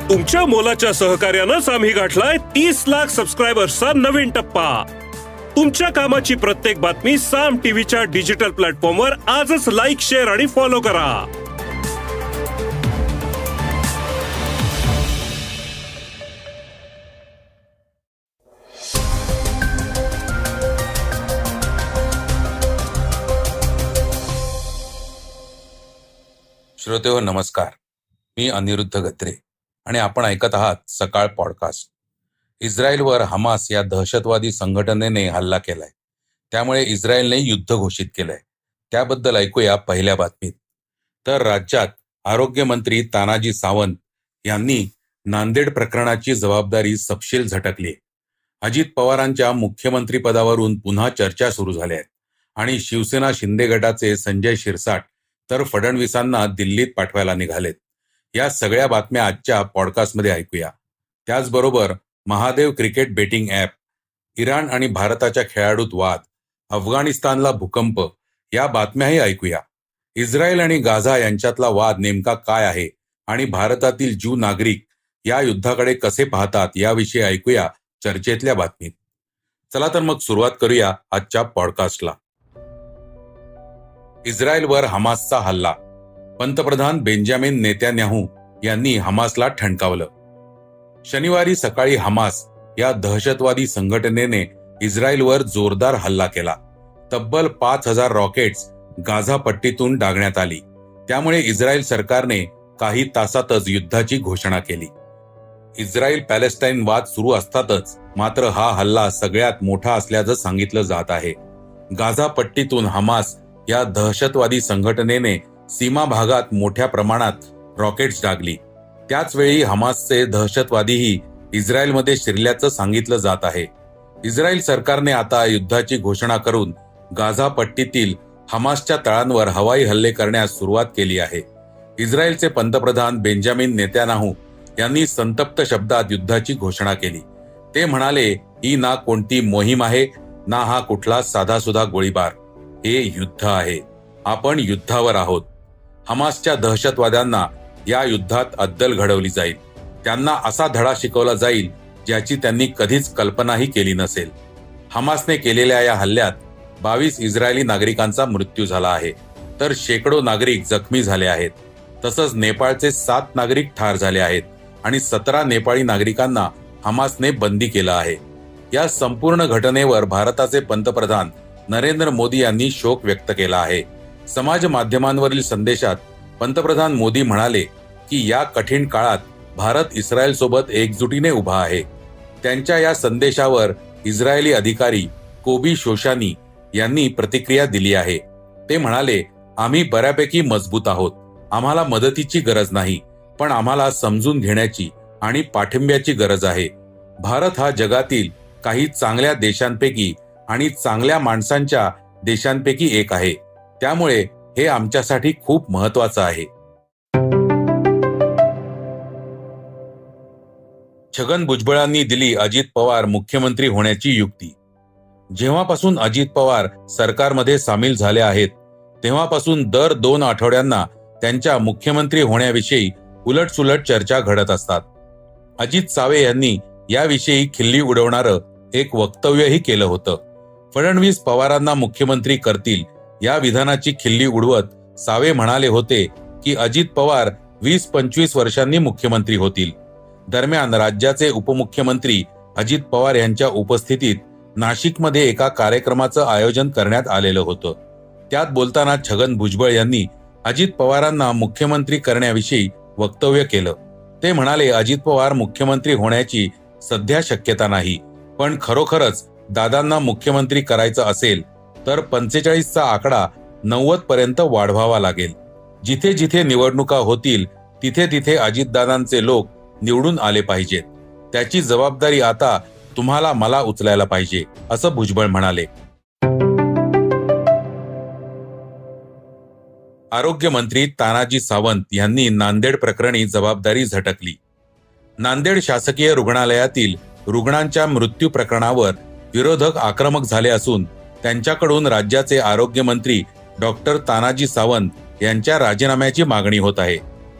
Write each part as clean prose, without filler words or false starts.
तुमच्या मोलाच्या सहकार्यानंच आम्ही गाठलाय 30 लाख सबस्क्रायबर्सचा नवीन टप्पा। तुमच्या कामाची प्रत्येक बातमी साम टीव्हीच्या डिजिटल प्लॅटफॉर्मवर आजच लाईक, शेअर आणि फॉलो करा। श्रोतेहो नमस्कार, मी अनिरुद्ध गत्रे आणि आपण ऐकत आहात सकाळ पॉडकास्ट। इस्रायलवर हमास या दहशतवादी संघटनेने हल्ला केलाय, त्यामुळे इस्रायलने युद्ध घोषित केलंय। त्याबद्दल ऐकूया पहिल्या बातमीत। तर राज्यात आरोग्यमंत्री तानाजी सावंत यांनी नांदेड प्रकरणाची जबाबदारी सपशेल झटकली। अजित पवारांच्या मुख्यमंत्री पदावरून पुन्हा चर्चा सुरू झाल्या आहेत आणि शिवसेना शिंदे गटाचे संजय शिरसाट तर फडणवीसांना दिल्लीत पाठवायला निघालेत। या सगळ्या बातम्या आजच्या पॉडकास्टमध्ये ऐकूया। त्याचबरोबर Mahadev cricket betting app, Iran आणि भारताच्या खेळाडूत वाद, अफगाणिस्तानला भूकंप या बातम्याही ऐकूया। इस्रायल आणि गाझा यांच्यातला वाद नेमका काय आहे आणि भारतातील ज्यू नागरिक या युद्धाकडे कसे पाहतात याविषयी ऐकूया चर्चेतल्या बातमीत। चला तर मग सुरुवात करूया आजच्या पॉडकास्टला। इस्रायलवर हमासचा हल्ला। पंतप्रधान बेंजामिन नेतान्याहू यांनी हमासला ठणकावलं। शनिवारी सकाळी हमास या दहशतवादी संघटनेने इस्रायलवर जोरदार हल्ला केला। तब्बल 5000 रॉकेट्स गाझा पट्टीतून डागण्यात आली। त्यामुळे इस्रायल सरकारने काही तासातच युद्धाची घोषणा केली। इस्रायल पॅलेस्टाईन वाद सुरू असतातच मात्र हा हल्ला सगळ्यात मोठा असल्याचं सांगितलं जात आहे। गाझा पट्टीतून हमास या दहशतवादी संघटनेने सीमा भागात मोठ्या प्रमाणात रॉकेट्स डागली। त्याच वेळी हमासचे दहशतवादीही इस्रायलमध्ये शिरल्याचं सांगितलं जात आहे। इस्रायल सरकारने आता युद्धाची घोषणा करून गाझा पट्टीतील हमासच्या तळांवर हवाई हल्ले करण्यास सुरुवात केली आहे। इस्रायलचे पंतप्रधान बेंजामिन नेतान्याहू यांनी संतप्त शब्दात युद्धाची घोषणा केली। ते म्हणाले, ही ना कोणती मोहीम आहे ना हा कुठला साधासुधा गोळीबार, हे युद्ध आहे। आपण युद्धावर आहोत। हमासच्या दहशतवाद्यांना या युद्धात अद्दल घडवली जाईल। त्यांना असा धडा शिकवला जाईल ज्याची त्यांनी कधीच कल्पनाही केली नसेल। हमासने केलेल्या या हल्ल्यात 22 इस्रायली नागरिकांचा मृत्यू झाला आहे, तर शेकडो नागरिक जखमी झाले आहेत। तसंच नेपाळचे 7 नागरिक ठार झाले आहेत आणि 17 नेपाळी नागरिकांना हमासने बंदी केलं आहे। या संपूर्ण घटनेवर भारताचे पंतप्रधान नरेंद्र मोदी यांनी शोक व्यक्त केला आहे। समाज माध्यमांवरील संदेशात पंतप्रधान मोदी म्हणाले की या कठीण काळात भारत इस्रायल सोबत एकजुटीने उभा आहे। त्यांच्या या संदेशावर इस्रायली अधिकारी कोबी शोशानी यांनी प्रतिक्रिया दिली आहे। ते म्हणाले, आम्ही बऱ्यापैकी मजबूत आहोत। आम्हाला मदतीची गरज नाही, पण आम्हाला समजून घेण्याची आणि पाठिंब्याची गरज आहे। भारत हा जगातील काही चांगल्या देशांपैकी आणि चांगल्या माणसांच्या देशांपैकी एक आहे। त्यामुळे हे आमच्यासाठी खूप महत्त्वाचं आहे। छगन भुजबळांनी दिली अजित पवार मुख्यमंत्री होण्याची युक्ती। जेव्हापासून अजित पवार सरकारमध्ये सामील झाले आहेत तेव्हापासून दर 2 आठवड्यांना त्यांच्या मुख्यमंत्री होण्याविषयी उलटसुलट चर्चा घडत असतात। अजित सावे यांनी याविषयी खिल्ली उडवणारं एक वक्तव्यही केलं होतं। फडणवीस पवारांना मुख्यमंत्री करतील या विधानाची खिल्ली उडवत सावे म्हणाले होते की अजित पवार 20-25 वर्षांनी मुख्यमंत्री होतील। दरम्यान राज्याचे उपमुख्यमंत्री अजित पवार यांच्या उपस्थितीत नाशिकमध्ये एका कार्यक्रमाचं आयोजन करण्यात आलेलं होतं। त्यात बोलताना छगन भुजबळ यांनी अजित पवारांना मुख्यमंत्री करण्याविषयी वक्तव्य केलं। ते म्हणाले, अजित पवार मुख्यमंत्री होण्याची सध्या शक्यता नाही, पण खरोखरच दादांना मुख्यमंत्री करायचं असेल तर 45चा आकडा 90 पर्यंत वाढवावा लागेल। जिथे जिथे निवडणुका होतील तिथे तिथे अजितदादांचे लोक निवडून आले पाहिजेत। त्याची जबाबदारी आता तुम्हाला मला उचलायला पाहिजे, असं भुजबळ म्हणाले। आरोग्यमंत्री तानाजी सावंत यांनी नांदेड प्रकरणी जबाबदारी झटकली। नांदेड शासकीय रुग्णालयातील रुग्णांच्या मृत्यू प्रकरणावर विरोधक आक्रमक झाले असून त्यांच्याकडून राज्याचे आरोग्यमंत्री डॉक्टर तानाजी सावंत यांच्या राजीनाम्याची मागणी होत आहे।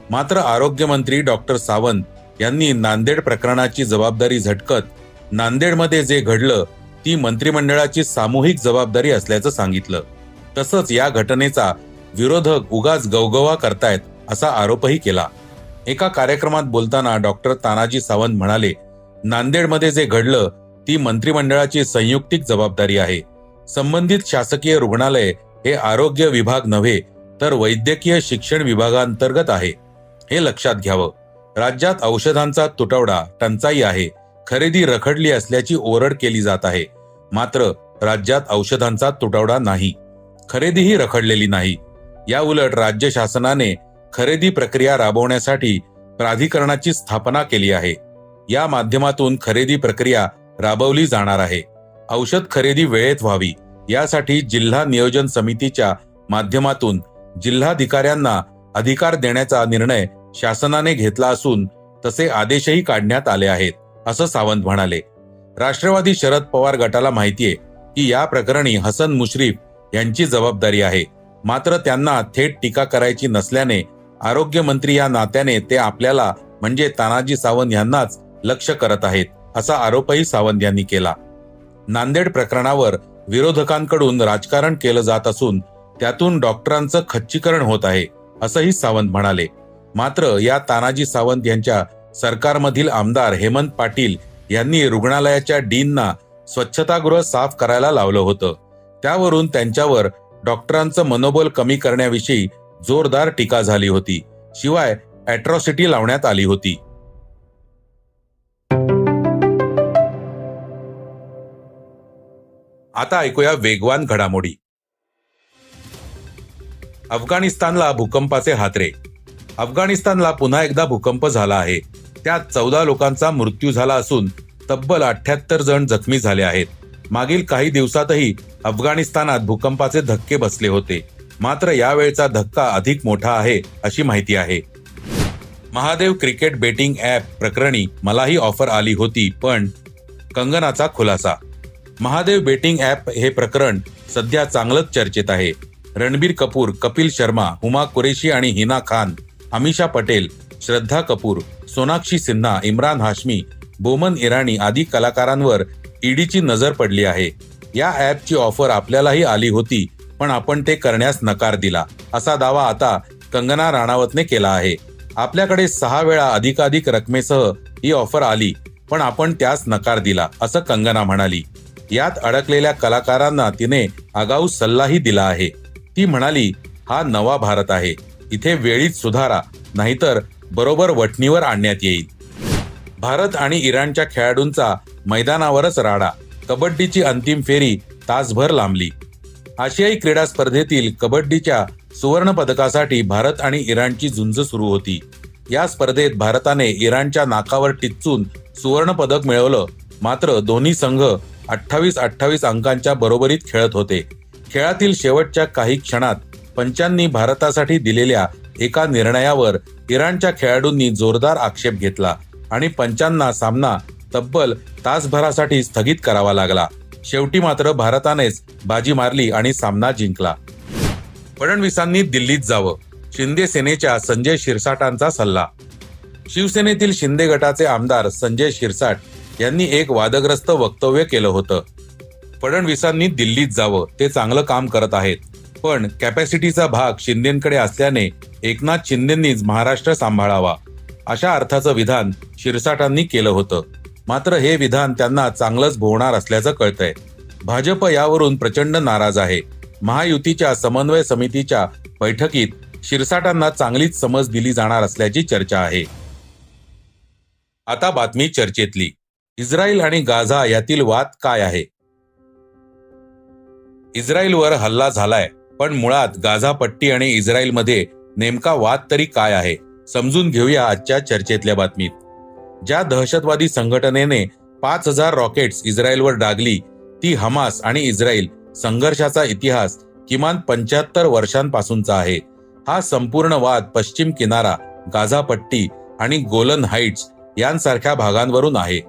मात्र आरोग्यमंत्री डॉक्टर सावंत यांनी नांदेड प्रकरणाची जबाबदारी झटकत नांदेडमध्ये जे घडलं ती मंत्रिमंडळाची सामूहिक जबाबदारी असल्याचं सांगितलं. तसंच या घटनेचा विरोधक उगाच गवगवा करतायत असा आरोपही केला. एका कार्यक्रमात बोलताना डॉक्टर तानाजी सावंत म्हणाले, नांदेडमध्ये जे घडलं ती मंत्रिमंडळाची संयुक्तिक जबाबदारी आहे. संबंधित शासकीय रुग्णालय हे आरोग्य विभाग नव्हे तर वैद्यकीय शिक्षण विभागांतर्गत आहे, हे लक्षात घ्यावं. राज्यात औषधांचा तुटवडा, टंचाई आहे. खरेदी रखडली असल्याची ओरड केली जात आहे. मात्र राज्यात औषधांचा तुटवडा नाही, खरेदीही रखडलेली नाही. या उलट राज्य शासनाने खरेदी प्रक्रिया राबवण्यासाठी प्राधिकरणाची स्थापना केली आहे. या माध्यमातून खरेदी प्रक्रिया राबवली जाणार आहे. औषध खरेदी वेळेत व्हावी यासाठी जिल्हा नियोजन समितीच्या माध्यमातून जिल्हाधिकाऱ्यांना अधिकार देण्याचा निर्णय शासनाने घेतला असून तसे आदेशही काढण्यात आले आहेत, असं सावंत म्हणाले. राष्ट्रवादी शरद पवार गटाला माहितीये की या प्रकरणी हसन मुश्रीफ यांची जबाबदारी आहे. मात्र त्यांना थेट टीका करायची नसल्याने आरोग्यमंत्री या नात्याने ते आपल्याला म्हणजे तानाजी सावंत यांनाच लक्ष करत आहेत, असा आरोपही सावंत यांनी केला. नांदेड प्रकरणावर विरोधकांकडून राजकारण केलं जात असून त्यातून डॉक्टरांचं खच्चीकरण होत आहे, असंही सावंत म्हणाले. मात्र या तानाजी सावंत यांच्या सरकारमधील आमदार हेमंत पाटील यांनी रुग्णालयाच्या डीनना स्वच्छतागृह साफ करायला लावलं होतं. त्यावरून त्यांच्यावर डॉक्टरांचं मनोबल कमी करण्याविषयी जोरदार टीका झाली होती. शिवाय अॅट्रॉसिटी लावण्यात आली होती. आता ऐकूया वेगवान घडामोडी. अफगाणिस्तानला भूकंपाचे हादरे. अफगाणिस्तानला पुन्हा एकदा भूकंप झाला आहे. त्यात 14 लोकांचा मृत्यू झाला असून तब्बल 78 जण जखमी झाले आहेत. मागील काही दिवसातही अफगाणिस्तानात भूकंपाचे धक्के बसले होते. मात्र यावेळचा धक्का अधिक मोठा आहे अशी माहिती आहे. महादेव क्रिकेट बेटिंग ॲप प्रकरणी मलाही ऑफर आली होती, पण कंगनाचा खुलासा. महादेव बेटिंग ॲप हे प्रकरण सध्या चांगलंच चर्चेत आहे. रणबीर कपूर, कपिल शर्मा, हुमा कुरेशी आणि हिना खान, अमिषा पटेल, श्रद्धा कपूर, सोनाक्षी सिन्हा, इम्रान हाशमी, बोमन इराणी आदी कलाकारांवर ईडीची नजर पडली आहे. या ॲपची ऑफर आपल्यालाही आली होती, पण आपण ते करण्यास नकार दिला, असा दावा आता कंगना राणावतने केला आहे. आपल्याकडे 6 वेळा अधिकाधिक रकमेसह ही ऑफर आली, पण आपण त्यास नकार दिला, असं कंगना म्हणाली. यात अडकलेल्या कलाकारांना तिने आगाऊ सल्लाही दिला आहे. ती म्हणाली, हा नवा भारत आहे, इथे वेळीच सुधारा, नाहीतर बरोबर वठणीवर आणण्यात येईल. भारत आणि इराणच्या खेळाडूंचा मैदानावरच राडा. कबड्डीची अंतिम फेरी तासभर लांबली. आशियाई क्रीडा स्पर्धेतील कबड्डीच्या सुवर्ण पदकासाठी भारत आणि इराणची झुंज सुरू होती. या स्पर्धेत भारताने इराणच्या नाकावर टिच्चून सुवर्ण पदक मिळवलं. मात्र दोन्ही संघ 28-28 अंकांच्या बरोबरीत खेळत होते. खेळातील शेवटच्या काही क्षणात पंचांनी भारतासाठी दिलेल्या एका निर्णयावर इराणच्या खेळाडूंनी जोरदार आक्षेप घेतला आणि पंचांना सामना तब्बल तासभरासाठी स्थगित करावा लागला. शेवटी मात्र भारतानेच बाजी मारली आणि सामना जिंकला. फडणवीसांनी दिल्लीत जावं, शिंदे सेनेच्या संजय शिरसाटांचा सल्ला. शिवसेनेतील शिंदे गटाचे आमदार संजय शिरसाट यांनी एक वादग्रस्त वक्तव्य केलं होतं. फडणवीसांनी दिल्लीत जावं, ते चांगलं काम करत आहेत, पण कॅपॅसिटीचा भाग शिंदेंकडे असल्याने एकनाथ शिंदेंनीच महाराष्ट्र सांभाळावा, अशा अर्थाचं विधान शिरसाटांनी केलं होतं. मात्र हे विधान त्यांना चांगलंच भोवणार असल्याचं कळतंय. भाजप यावरून प्रचंड नाराज आहे. महायुतीच्या समन्वय समितीच्या बैठकीत शिरसाटांना चांगलीच समज दिली जाणार असल्याची चर्चा आहे. आता बातमी चर्चेतली. इस्रायल आणि गाझा यातील वाद काय आहे? इस्रायलवर हल्ला झालाय, पण मुळात गाझा पट्टी आणि इस्रायलमध्ये नेमका वाद तरी काय आहे, समजून घेऊया आजच्या चर्चेतल्या बातमीत. ज्या दहशतवादी संघटनेने 5000 रॉकेट्स इस्रायलवर डागली ती हमास आणि इस्रायल संघर्षाचा इतिहास किमान 75 वर्षांपासूनचा आहे. हा संपूर्ण वाद पश्चिम किनारा, गाझा पट्टी आणि गोलन हाइट्स यांसारख्या भागांवरून आहे.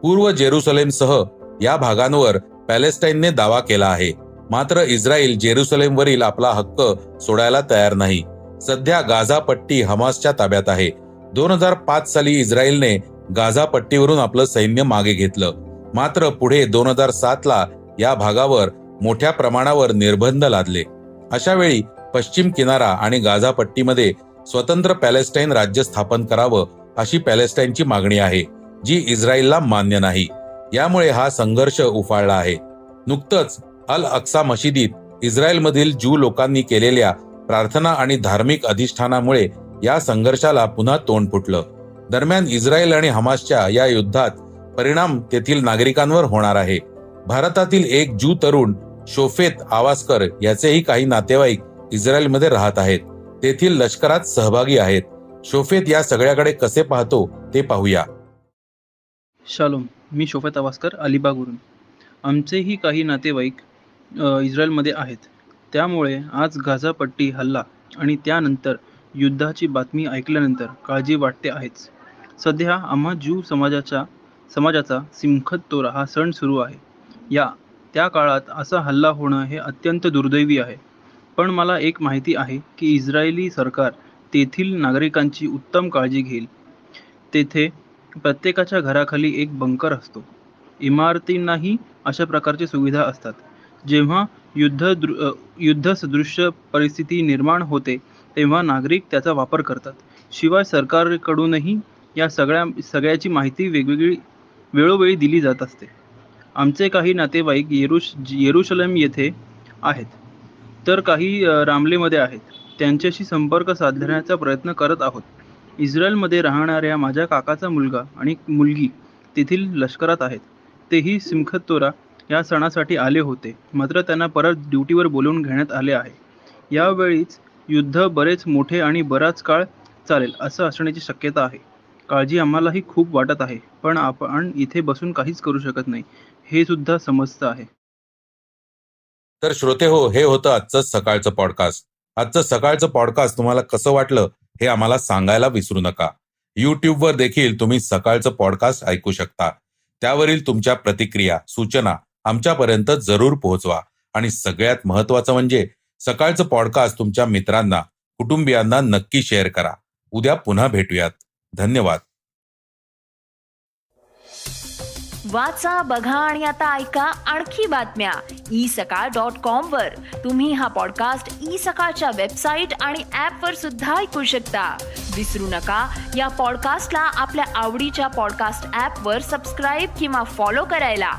पूर्व जेरुसलेमसह या भागांवर पॅलेस्टाईनने दावा केला आहे. मात्र इस्रायल जेरुसलेमवरील आपला हक्क सोडायला तयार नाही. सध्या गाझा पट्टी हमासच्या ताब्यात आहे. 2005 साली इस्रायलने गाझा पट्टीवरून आपलं सैन्य मागे घेतलं. मात्र पुढे 2007 ला या भागावर मोठ्या प्रमाणावर निर्बंध लादले. अशा वेळी पश्चिम किनारा आणि गाझा पट्टीमध्ये स्वतंत्र पॅलेस्टाईन राज्य स्थापन करावं अशी पॅलेस्टाईनची मागणी आहे, जी इस्रायलला मान्य नाही. यामुळे हा संघर्ष उफाळला आहे. नुकतंच अल अक्सा मशिदीत इस्रायलमधील ज्यू लोकांनी केलेल्या प्रार्थना आणि धार्मिक अधिष्ठानामुळे या संघर्षाला पुन्हा तोंड फुटलं. दरम्यान इस्रायल आणि हमासच्या या युद्धात परिणाम तेथील नागरिकांवर होणार आहे. भारतातील एक ज्यू तरुण शोफेत आवासकर याचेही काही नातेवाईक इस्रायलमध्ये राहत आहेत. तेथील लष्करात सहभागी आहेत. शोफेत या सगळ्याकडे कसे पाहतो ते पाहूया. शालोम, मी शोफेत आवासकर, अलिबागवरून. आमचेही काही नातेवाईक इस्रायलमध्ये आहेत. त्यामुळे आज गाझा पट्टी हल्ला आणि त्यानंतर युद्धाची बातमी ऐकल्यानंतर काळजी वाटते आहेच. सध्या आम्हा ज्यू समाजाचा सिमखत तोरा हा सण सुरू आहे. त्या काळात असा हल्ला होणं हे अत्यंत दुर्दैवी आहे. पण मला एक माहिती आहे की इस्रायली सरकार तेथील नागरिकांची उत्तम काळजी घेईल. तेथे प्रत्येकाच्या घराखाली एक बंकर असतो. इमारतींनाही अशा प्रकारची सुविधा असतात. जेव्हा युद्धसदृश्य परिस्थिती निर्माण होते तेव्हा नागरिक त्याचा वापर करतात. शिवाय सरकारकडूनही या सगळ्याची माहिती वेळोवेळी दिली जात असते. आमचे काही नातेवाईक येरुशलेम येथे आहेत, तर काही रामलेमध्ये आहेत. त्यांच्याशी संपर्क साधण्याचा प्रयत्न करत आहोत. इस्रायलमध्ये राहणाऱ्या माझ्या काकाचा मुलगा आणि मुलगी तेथील लष्करात आहेत. तेही सिमखत तोरा या सणासाठी आले होते, मात्र त्यांना परत ड्युटीवर बोलवून घेण्यात आले आहे. यावेळीच युद्ध बरेच मोठे आणि बराच काळ चालेल असं असण्याची शक्यता आहे. काळजी आम्हालाही खूप वाटत आहे, पण आपण इथे बसून काहीच करू शकत नाही हे सुद्धा समजतं आहे. तर श्रोते हो, हे होतं आजचं सकाळचं पॉडकास्ट. आजचं सकाळचं पॉडकास्ट तुम्हाला कसं वाटलं हे आम्हाला सांगायला विसरू नका. YouTubeवर देखील तुम्ही सकाळचं पॉडकास्ट ऐकू शकता. त्यावरील तुमच्या प्रतिक्रिया, सूचना आमच्यापर्यंत जरूर पोहोचवा. आणि सगळ्यात महत्त्वाचं म्हणजे सकाळचं पॉडकास्ट तुमच्या मित्रांना, कुटुंबियांना नक्की शेअर करा. उद्या पुन्हा भेटूयात. धन्यवाद. वाचा, बघा आणि आता ऐका आणखी बातम्या isakal.com वर. तुम्ही हा पॉडकास्ट सकाळच्या वेबसाईट आणि ऍपवर सुद्धा ऐकू शकता. विसरू नका, या पॉडकास्टला आपल्या आवडीच्या पॉडकास्ट ऍपवर सबस्क्राईब किंवा फॉलो करायला.